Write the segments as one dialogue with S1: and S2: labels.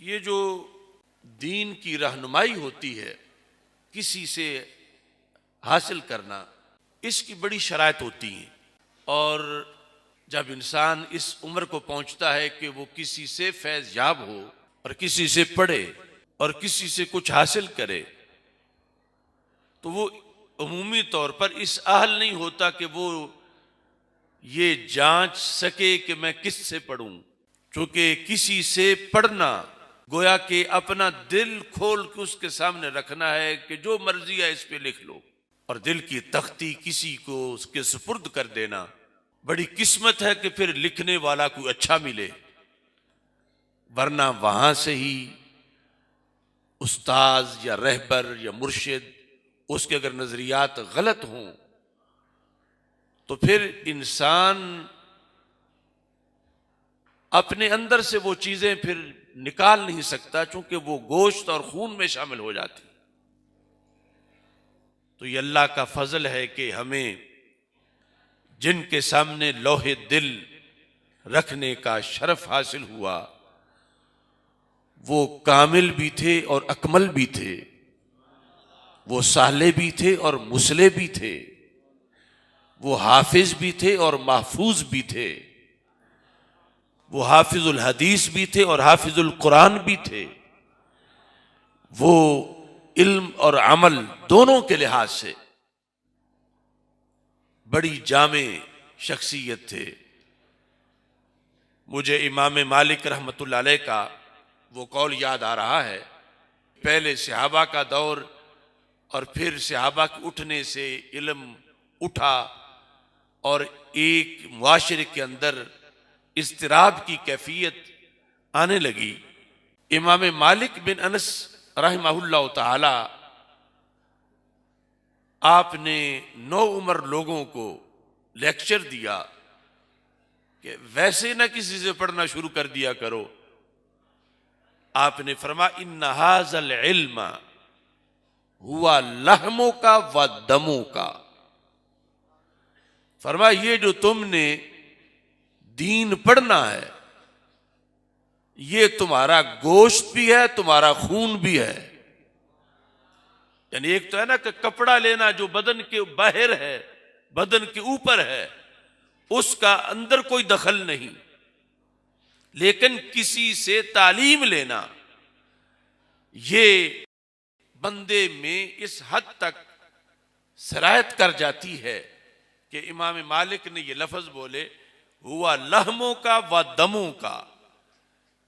S1: ये जो दीन की रहनुमाई होती है, किसी से हासिल करना, इसकी बड़ी शराइत होती हैं। और जब इंसान इस उम्र को पहुंचता है कि वो किसी से फैज़ याब हो और किसी से पढ़े और किसी से कुछ हासिल करे, तो वो अमूमी तौर पर इस अहल नहीं होता कि वो ये जांच सके कि मैं किस से पढ़ूं। चूंकि किसी से पढ़ना गोया कि अपना दिल खोल के उसके सामने रखना है कि जो मर्जी है इस पे लिख लो, और दिल की तख्ती किसी को उसके सुपुर्द कर देना बड़ी किस्मत है कि फिर लिखने वाला कोई अच्छा मिले, वरना वहां से ही उस्ताज या रहबर या मुर्शिद उसके अगर नजरियात गलत हों तो फिर इंसान अपने अंदर से वो चीजें फिर निकाल नहीं सकता, चूंकि वो गोश्त और खून में शामिल हो जाती। तो ये अल्लाह का फजल है कि हमें जिनके सामने लोहे दिल रखने का शरफ हासिल हुआ वो कामिल भी थे और अकमल भी थे, वो साले भी थे और मुसले भी थे, वो हाफिज भी थे और महफूज भी थे, वो हाफिजुल हदीस भी थे और हाफिजुल कुरान भी थे। वो इल्म और अमल दोनों के लिहाज से बड़ी जामे शख्सियत थे। मुझे इमाम मालिक रहमतुल्लाह अलैह का वो कौल याद आ रहा है, पहले सहाबा का दौर और फिर सहाबा के उठने से इल्म उठा और एक मुआशरे के अंदर इस्तिराब की कैफियत आने लगी। इमाम मालिक बिन अनस रहमहुल्लाह ताला आपने 9 उम्र लोगों को लेक्चर दिया कि वैसे ना किसी से पढ़ना शुरू कर दिया करो। आपने फरमाया इन्ना हाज़ल इल्म हुआ लहमों का व दमों का, फरमाया ये जो तुमने दीन पढ़ना है ये तुम्हारा गोश्त भी है, तुम्हारा खून भी है। यानी एक तो है ना कि कपड़ा लेना जो बदन के बाहर है, बदन के ऊपर है, उसका अंदर कोई दखल नहीं, लेकिन किसी से तालीम लेना ये बंदे में इस हद तक सरायत कर जाती है कि इमाम मालिक ने ये लफ्ज बोले हुआ लहमों का व दमों का।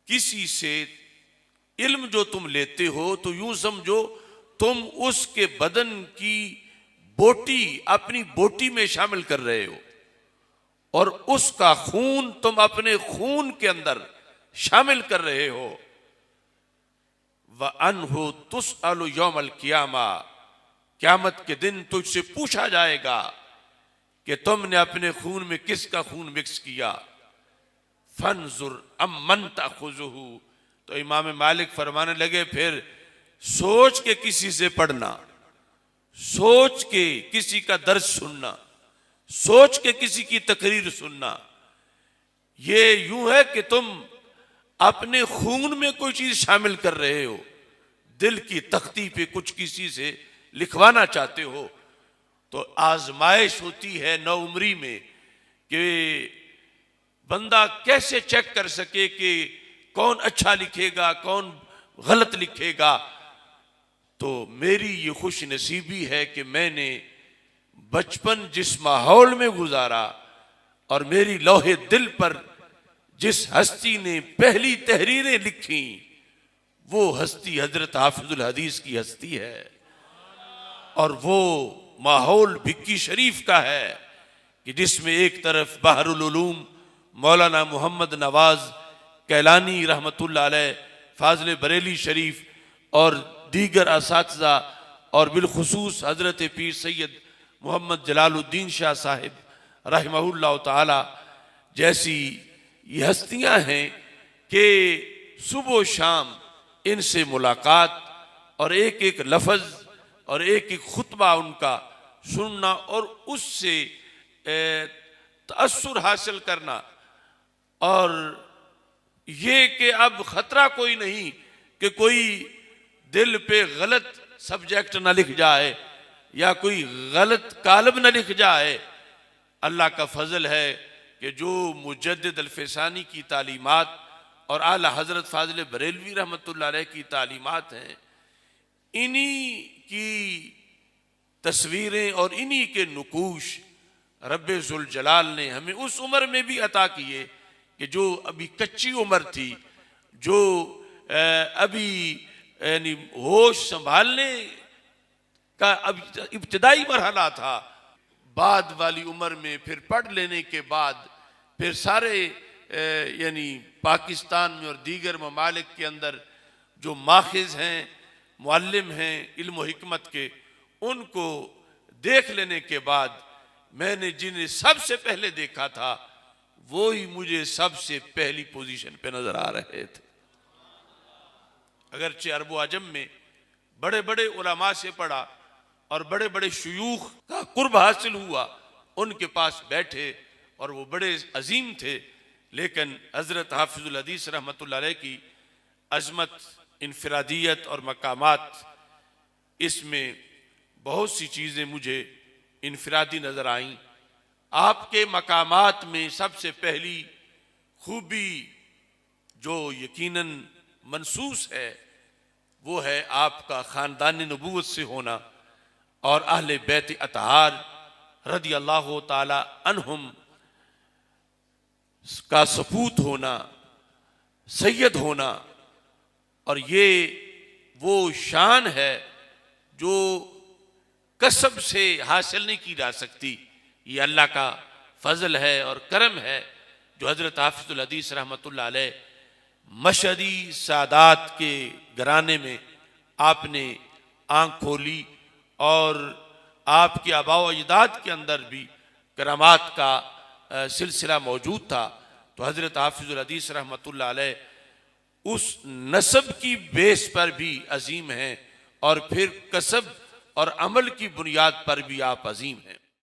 S1: किसी से इल्म जो तुम लेते हो तो यूं समझो तुम उसके बदन की बोटी अपनी बोटी में शामिल कर रहे हो और उसका खून तुम अपने खून के अंदर शामिल कर रहे हो। व अनहु तुसअलु यौमल क़ियामा, क़यामत के दिन तुझसे पूछा जाएगा कि तुमने अपने खून में किसका खून मिक्स किया। फंजुर अम्मन ताखुजुहु, तो इमाम मालिक फरमाने लगे फिर सोच के किसी से पढ़ना, सोच के किसी का दर्स सुनना, सोच के किसी की तकरीर सुनना। ये यूं है कि तुम अपने खून में कोई चीज शामिल कर रहे हो, दिल की तख्ती पे कुछ किसी से लिखवाना चाहते हो। तो आजमाइश होती है नौउम्री में कि बंदा कैसे चेक कर सके कि कौन अच्छा लिखेगा कौन गलत लिखेगा। तो मेरी ये खुश नसीबी है कि मैंने बचपन जिस माहौल में गुजारा और मेरी लोहे दिल पर जिस हस्ती ने पहली तहरीरें लिखी वो हस्ती हजरत हाफिजुल हदीस की हस्ती है, और वो माहौल भिक्की शरीफ का है कि जिसमें एक तरफ बहरुल उलूम मौलाना मोहम्मद नवाज कैलानी रहमतुल्लाह अलैह, फाजिल बरेली शरीफ और दीगर असातिज़ा और बिलखुसूस हजरत पीर सैयद मोहम्मद जलालुद्दीन शाह साहिब रहमहुल्लाह ताला जैसी ये हस्तियां हैं कि सुबह शाम इनसे मुलाकात और एक एक लफ्ज और एक एक खुतबा उनका सुनना और उससे तअस्सुर हासिल करना और ये कि अब खतरा कोई नहीं कि कोई दिल पे गलत सब्जेक्ट ना लिख जाए या कोई गलत कालब ना लिख जाए। अल्लाह का फजल है कि जो मुजद्दिद अल-फसानी की तालीमात और आला हजरत फाजिल बरेलवी रहमतुल्लाह अलैह की तालीमात हैं, इन्हीं की तस्वीरें और इन्हीं के नुकूश रब्बे जुल जलाल ने हमें उस उम्र में भी अता किए कि जो अभी कच्ची उम्र थी, जो अभी यानी होश संभालने का अब इब्तदाई मरहला था। बाद वाली उम्र में फिर पढ़ लेने के बाद फिर सारे यानी पाकिस्तान में और दीगर ममालिक के अंदर जो माखिज हैं, मुअल्लिम हैं इल्म व हिकमत के, उनको देख लेने के बाद मैंने जिन्हें सबसे पहले देखा था वो ही मुझे सबसे पहली पोजीशन पे नजर आ रहे थे। अगरचे अरबो अजम में बड़े बड़े उलमा से पढ़ा और बड़े बड़े शयूख का कुर्ब हासिल हुआ, उनके पास बैठे और वो बड़े अजीम थे, लेकिन हजरत हाफिजुल हदीस रहमतुल्लाह अलैह की अजमत, इनफरादियत और मकामात, इसमें बहुत सी चीज़ें मुझे इनफरादी नज़र आईं। आपके मकामात में सबसे पहली खूबी जो यकीनन मनसूस है वो है आपका ख़ानदान नबूवत से होना और अहले बैत अतहार रदी अल्लाह ताला अन्हुम का सपूत होना, सैयद होना। और ये वो शान है जो कसब से हासिल नहीं की जा सकती। ये अल्लाह का फजल है और करम है जो हजरत हाफिजुल हदीस रहमतुल्लाह अलैह मशहदी सादात के घराने में आपने आंख खोली और आपके आबाओ अजदाद के अंदर भी करामात का सिलसिला मौजूद था। तो हजरत हाफिजुल हदीस रहमतुल्लाह अलैह उस नसब की बेस पर भी अजीम हैं और फिर कसब और अमल की बुनियाद पर भी आप अजीम हैं।